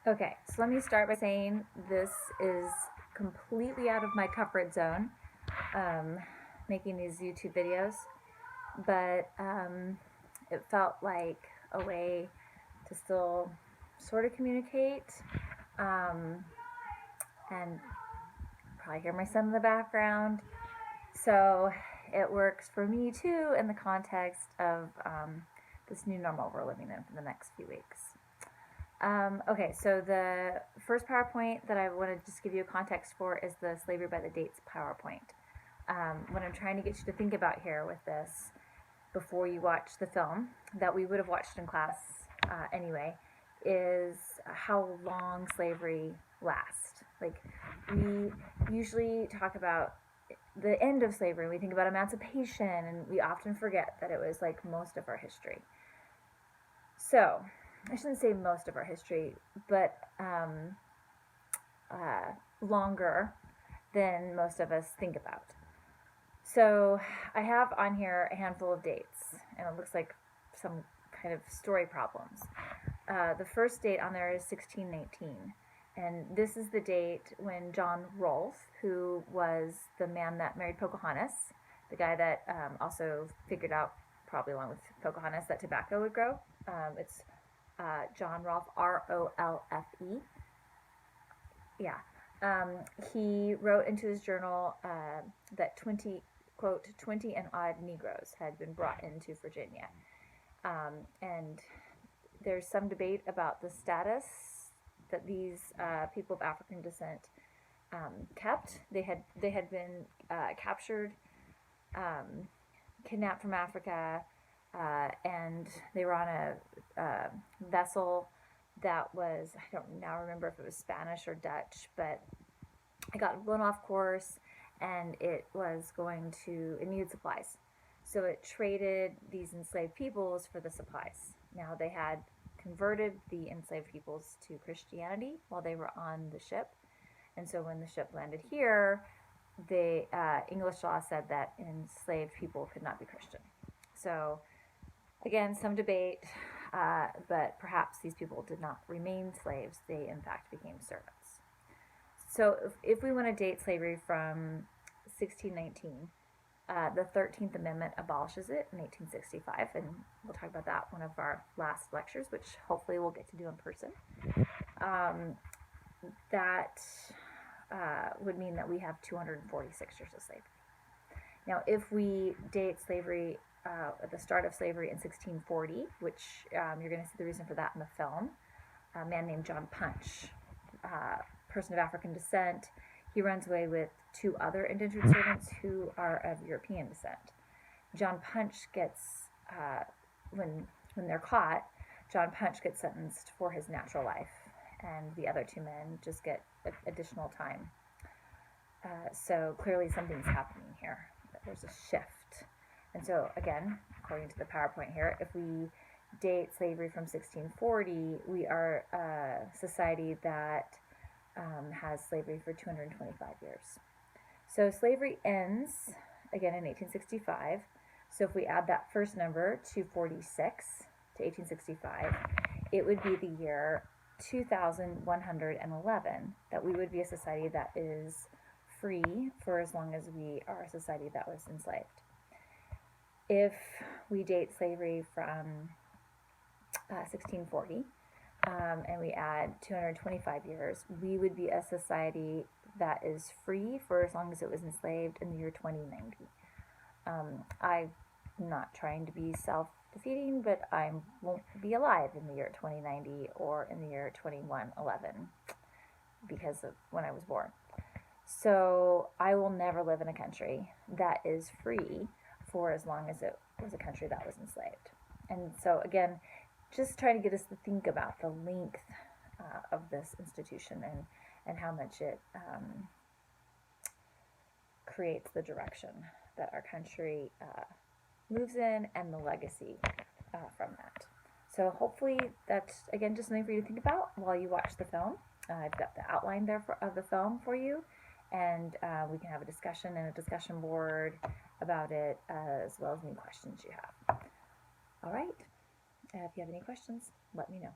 Okay, so let me start by saying this is completely out of my comfort zone, um, making these YouTube videos, but it felt like a way to still sort of communicate, um, and probably hear my son in the background. So it works for me too in the context of this new normal we're living in for the next few weeks. Okay, so the first PowerPoint that I want to just give you a context for is the Slavery by the Dates PowerPoint. What I'm trying to get you to think about here with this before you watch the film that we would have watched in class anyway is how long slavery lasts. Like, we usually talk about the end of slavery, we think about emancipation, and we often forget that it was like most of our history. So, I shouldn't say most of our history, but longer than most of us think about. So I have on here a handful of dates, and it looks like some kind of story problems. The first date on there is 1619, and this is the date when John Rolfe, who was the man that married Pocahontas, the guy that also figured out, probably along with Pocahontas, that tobacco would grow. It's John Rolfe, Rolfe. Yeah. He wrote into his journal that 20 and odd Negroes had been brought into Virginia. And there's some debate about the status that these people of African descent kept. They had been captured, kidnapped from Africa, and they were on a vessel that was, I don't now remember if it was Spanish or Dutch, but it got blown off course, and it needed supplies. So it traded these enslaved peoples for the supplies. Now they had converted the enslaved peoples to Christianity while they were on the ship. And so when the ship landed here, the English law said that enslaved people could not be Christian. So again, some debate, but perhaps these people did not remain slaves. They, in fact, became servants. So if we want to date slavery from 1619, the 13th Amendment abolishes it in 1865, and we'll talk about that one of our last lectures, which hopefully we'll get to do in person. That would mean that we have 246 years of slavery. Now, if we date slavery at the start of slavery in 1640, which you're going to see the reason for that in the film, a man named John Punch, person of African descent, he runs away with two other indentured servants who are of European descent. John Punch gets, when they're caught, John Punch gets sentenced for his natural life, and the other two men just get additional time. So clearly something's happening here. There's a shift. And so again, according to the PowerPoint here, if we date slavery from 1640, we are a society that has slavery for 225 years. So slavery ends again in 1865. So if we add that first number, 246, to 1865, it would be the year 2111 that we would be a society that is free for as long as we are a society that was enslaved. If we date slavery from 1640, and we add 225 years, we would be a society that is free for as long as it was enslaved in the year 2090. I'm not trying to be self-defeating, but I won't be alive in the year 2090 or in the year 2111 because of when I was born. So I will never live in a country that is free for as long as it was a country that was enslaved. And so again, just trying to get us to think about the length of this institution and how much it creates the direction that our country moves in and the legacy from that. So hopefully that's, again, just something for you to think about while you watch the film. I've got the outline there of the film for you, and we can have a discussion and a discussion board about it, as well as any questions you have. All right. If you have any questions, let me know.